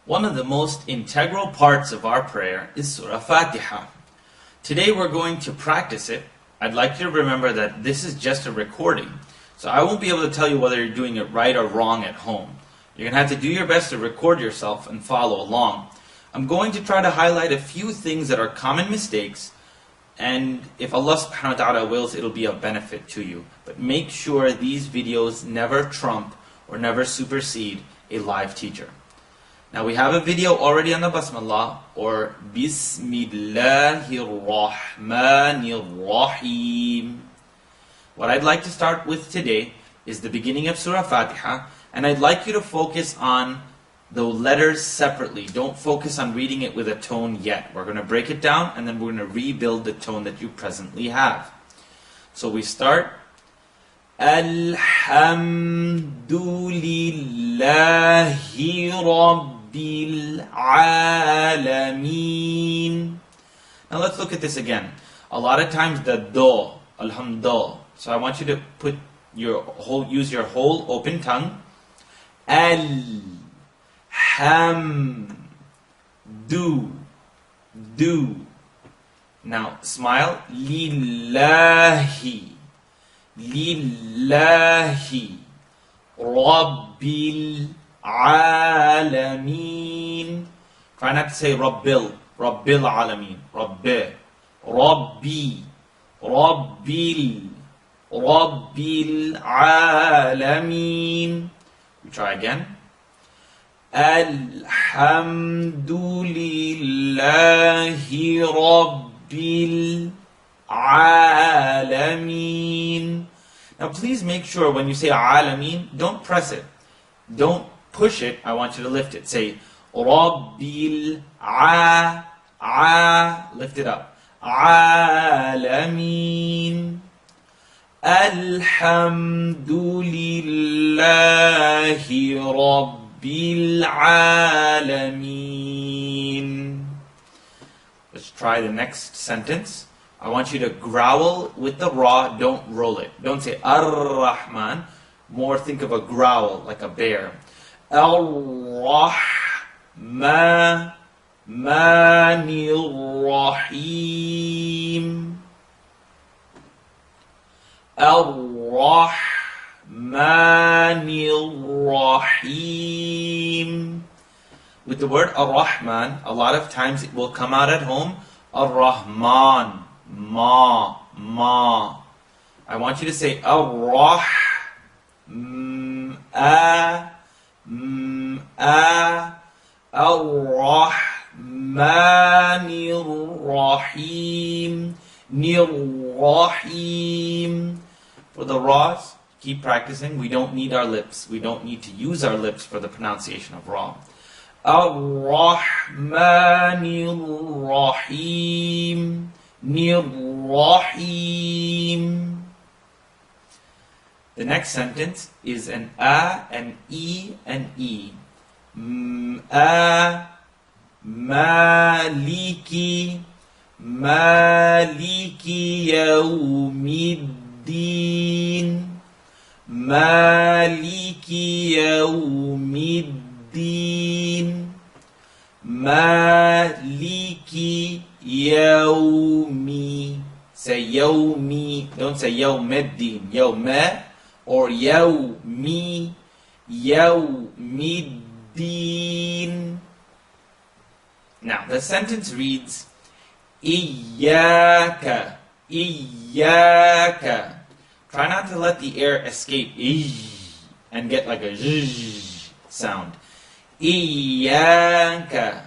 One of the most integral parts of our prayer is Surah Fatiha. Today we're going to practice it. I'd like you to remember that this is just a recording, so I won't be able to tell you whether you're doing it right or wrong at home. You're going to have to do your best to record yourself and follow along. I'm going to try to highlight a few things that are common mistakes, and if Allah subhanahu wa ta'ala wills, it'll be of benefit to you. But make sure these videos never trump or never supersede a live teacher. Now we have a video already on the Basmallah, or Bismillahirrahmanirrahim. What I'd like to start with today is the beginning of Surah Fatiha, and I'd like you to focus on the letters separately. Don't focus on reading it with a tone yet. We're going to break it down and then we're going to rebuild the tone that you presently have. So we start. Alhamdulillahi Rabbil Alameen. Now let's look at this again. A lot of times the do, alhamdulillah. So I want you to use your whole open tongue. Do. Now smile. Lillahi Rabbil Alameen. Try not to say Rabbil Alameen. Rabbil Alameen. We try again. Alhamdulillahi Rabbil Alameen. Now please make sure when you say Alameen, don't press it. Don't push it. I want you to lift it. Say Rabbil lift it up. Alameen. Alhamdulillahi Rabbil Alameen. Let's try the next sentence. I want you to growl with the ra, don't roll it. Don't say Ar-Rahman. More think of a growl, like a bear. Ar-Rahmanir-Rahim. Ar-Rahmanir-Rahim. With the word Ar-Rahman, a lot of times it will come out at home. Ar-Rahman. Ma. I want you to say Ar-Rahmanir-Rahim. Nir-Rahim. For the Ra's, keep practicing. We don't need our lips. We don't need to use our lips for the pronunciation of Ra. Ar-Rahmanir-Rahim. Nir-Rahim. The next sentence is an A, an E, an E. Maliki yawmiddin. Maliki yawmiddin. Maliki yawmi. Say yawmi. Don't say yawmiddin. Yawma or yawmi. Yawmiddin. Now the sentence reads Iyyaka. Try not to let the air escape and get like a zh sound. Iyyaka.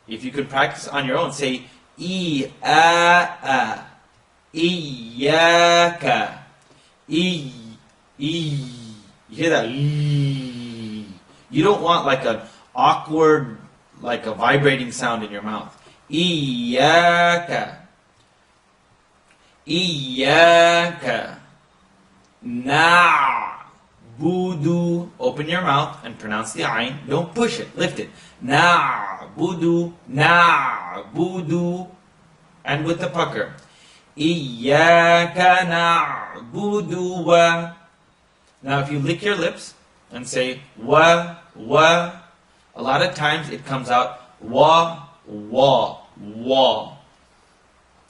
If you could practice on your own, say I-a-a. Iyyaka. You hear that? You don't want like an awkward, like a vibrating sound in your mouth. Iyyaka. Na'budu. Open your mouth and pronounce the ayn. Don't push it. Lift it. Na'budu. And with the pucker. Iyyaka na'budu wa. Now if you lick your lips and say wa, A lot of times it comes out wa, wa, wa.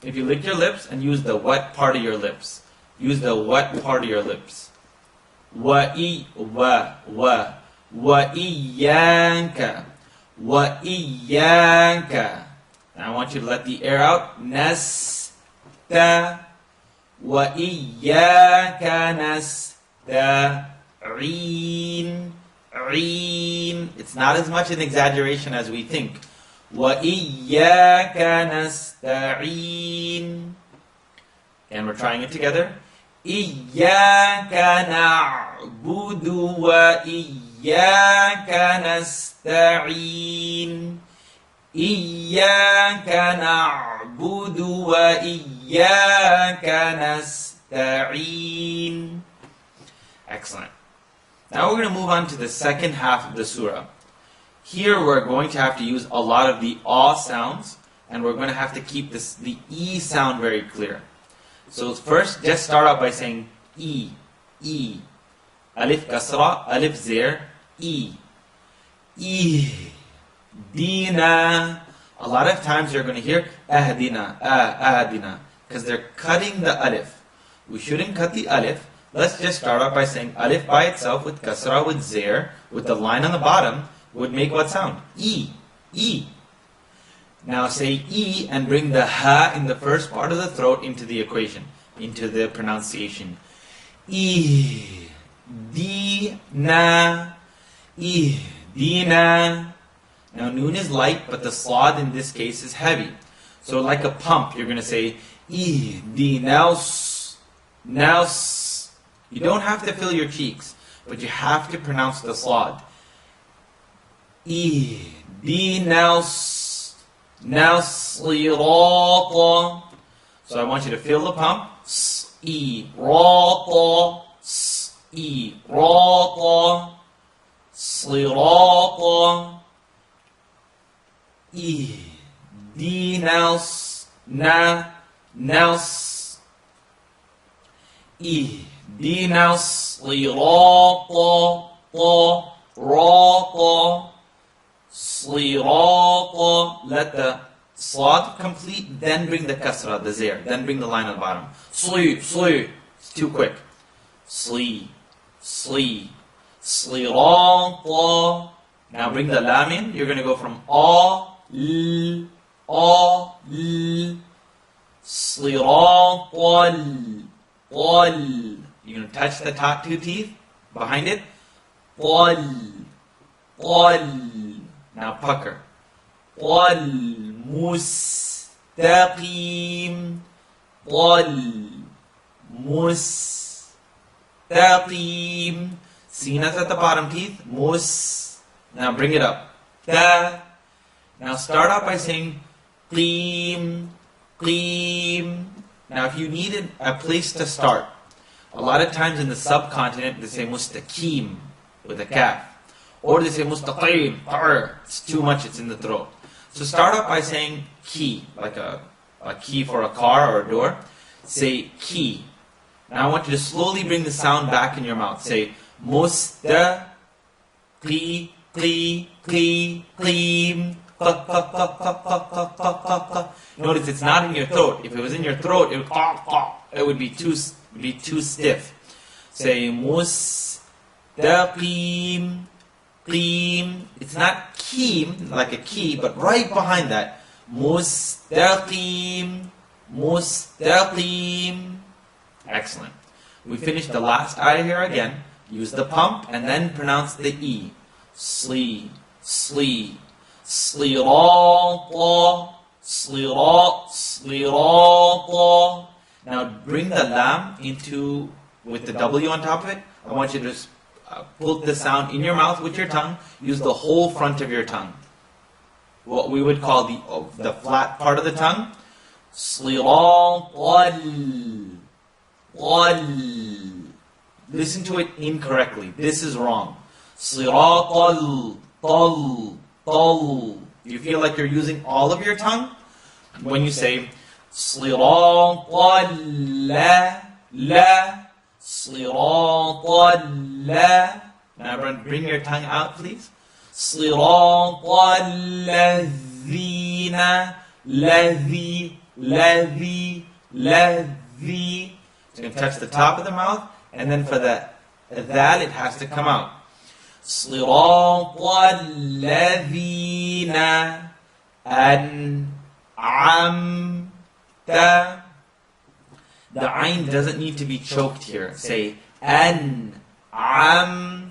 If you lick your lips and use the wet part of your lips, use the wet part of your lips. Wa-i, wa, wa. Wa-iyanka. Wa-iyanka. Now I want you to let the air out. Nasta. Wa-iyaka nasta'een. Reen. It's not as much an exaggeration as we think. وَإِيَّاكَ نَسْتَعِينُ. And we're trying it together. إِيَّاكَ نَعْبُدُ وَإِيَّاكَ نَسْتَعِينُ. إِيَّاكَ نَعْبُدُ وَإِيَّاكَ نَسْتَعِينُ. Excellent. Now we're going to move on to the second half of the surah. Here we're going to have to use a lot of the ah sounds, and we're going to have to keep the e sound very clear. So first, just start out by saying e, e. Alif kasra, alif zir, e. E. Dina. A lot of times you're going to hear ahdina, ahdina, because they're cutting the alif. We shouldn't cut the alif. Let's just start out by saying alif by itself with kasra, with zir, with the line on the bottom, would make what sound? E. E. Now say E and bring the ha in the first part of the throat into the equation, into the pronunciation. E. Dina. E. Dina. Now noon is light, but the slad in this case is heavy. So like a pump, you're going to say E. Dinaus. Naus. You don't have to fill your cheeks, but you have to pronounce the slad. E. Dinaus. Nausirata. So I want you to fill the pump. E. Rata. E. Rata. Sirata. E. Dinaus. Naus. E. Dinaus. Lirata. Rata. Sirata. Let the slad complete, then bring the kasra, the zir, then bring the line on the bottom. Sli. It's too quick. Sli. Slirata. Now bring the lam in. You're going to go from a, l, sliratal, tal. You're going to touch the top two teeth behind it. Tal. Now pucker. Tal mustaqim. Tal mustaqim. Seena's at the bottom teeth. Mus. Now bring it up. Ta. Now start out by saying qeem. Now if you needed a place to start, a lot of times in the subcontinent they say mustaqim with a kaf. Or they say mustaqim. It's too much, it's in the throat. So start out by saying key, like a key for a car or a door. Say key. Now I want you to slowly bring the sound back in your mouth. Say mustaqim. Notice it's not in your throat. If it was in your throat, it would be too stiff. Say mustaqim. It's not keem, like a key, but right behind that. Mustaqim. Excellent. We finished the last ayah here again. Use the pump and then pronounce the E. Slirata. Now bring the lam into, with the W on top of it. I want you to put the sound in your mouth with your tongue. Use the whole front of your tongue. What we would call the flat part of the tongue. Sliratal. Listen to it incorrectly. This is wrong. Sliratal. You feel like you're using all of your tongue when you say sliratal la. Sliratal la. Now bring your tongue out, please. صراط الذين الذي So you can touch the top of the mouth, and then for the dhal it has to come out. صراط الذين أنعمت. The ayn doesn't need to be choked here. Say عمت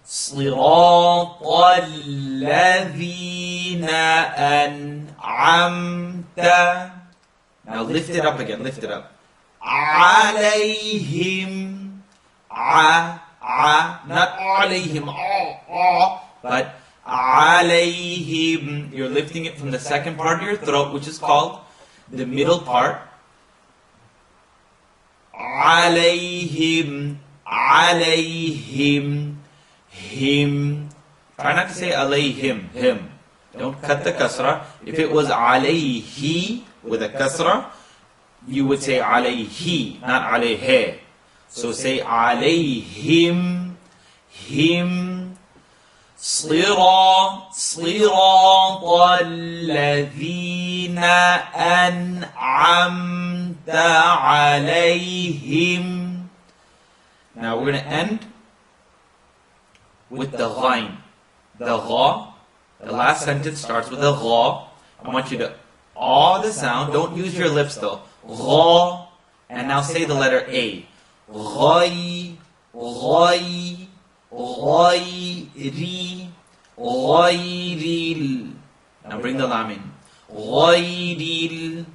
صراط الذين أنعمت. Now lift it up again, lift it up. عليهم not عليهم but عليهم. You're lifting it from the second part of your throat, which is called the middle part. عليهم him. Try not to say alayhim, him. Don't cut the kasra. If it was alayhi with a kasra, you would say alayhi, not alayhe. So say alayhim, him. صراط الذين أنعمت عليهم. Now we're going to end with the ghain. The gha, the last sentence starts with a gha. I want you to awe the sound. Don't use your lips though. Gha. And now say the letter A. Ghai, ghayril. Now bring the lam in. Ghayril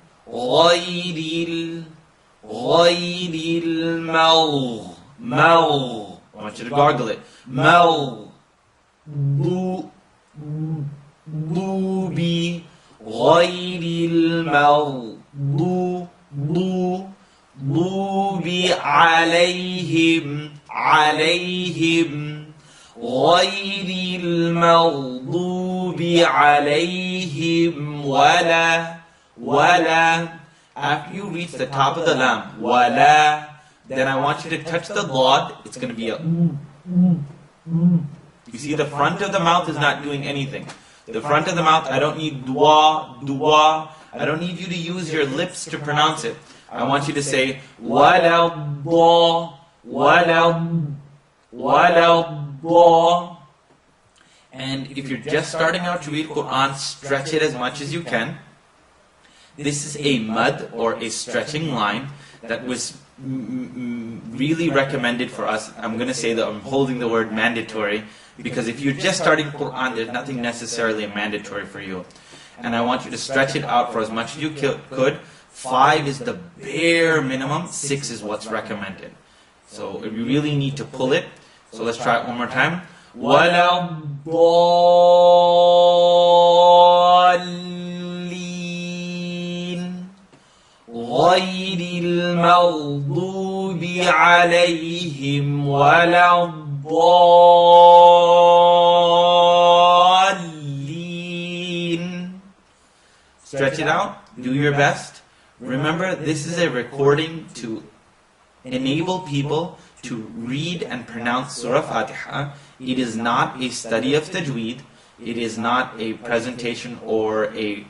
Mal. I want you to gargle it. Maghdubi ghayril maghdubi alayhim ghayril maghdubi alayhim wala. After you reach the top of the lam, wala, then I want you to touch the dad. It's going to be a. You see, the front of the mouth is not doing anything. The front of the mouth, I don't need dua. I don't need you to use your lips to pronounce it. I want you to say wala. And if you're just starting out to read Quran, stretch it as much as you can. This is a mud or a stretching line that was really recommended for us. I'm going to say that I'm holding the word mandatory because if you're just starting Quran, there's nothing necessarily mandatory for you. And I want you to stretch it out for as much as you could. 5 is the bare minimum. 6 is what's recommended. So you really need to pull it. So let's try it one more time. وَلَا غير المغضوب عليهم ولا الضالين. Stretch it out. Do your best. Remember, this is a recording to enable people to read and pronounce Surah Fatiha. It is not a study of tajweed. It is not a presentation or a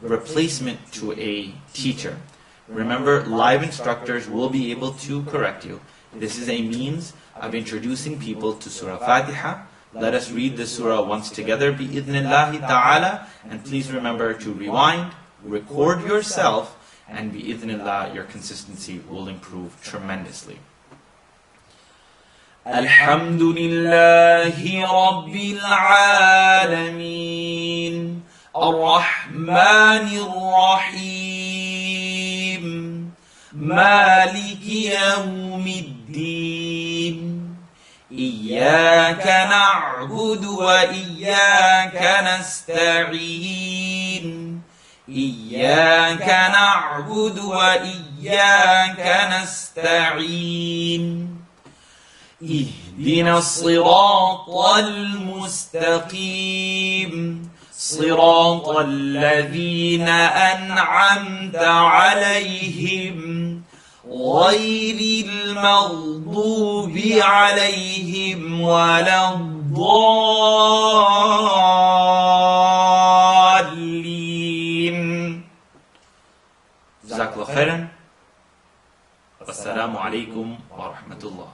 replacement to a teacher. Remember, live instructors will be able to correct you. This is a means of introducing people to Surah Fatiha. Let us read the surah once together, bi'idhnillahi ta'ala. And please remember to rewind, record yourself, and bi'idhnillah, your consistency will improve tremendously. Alhamdulillahi Rabbil Alameen, Ar-Rahmanir Rahim, Maliki Yawmiddin. إياك نعبد وإياك نستعين إياك نعبد وإياك نستعين اهدنا الصراط المستقيم صراط الذين أنعمت عليهم غير المغضوب عليهم ولا الضالين. جزاك الله خيرا. والسلام عليكم ورحمة الله.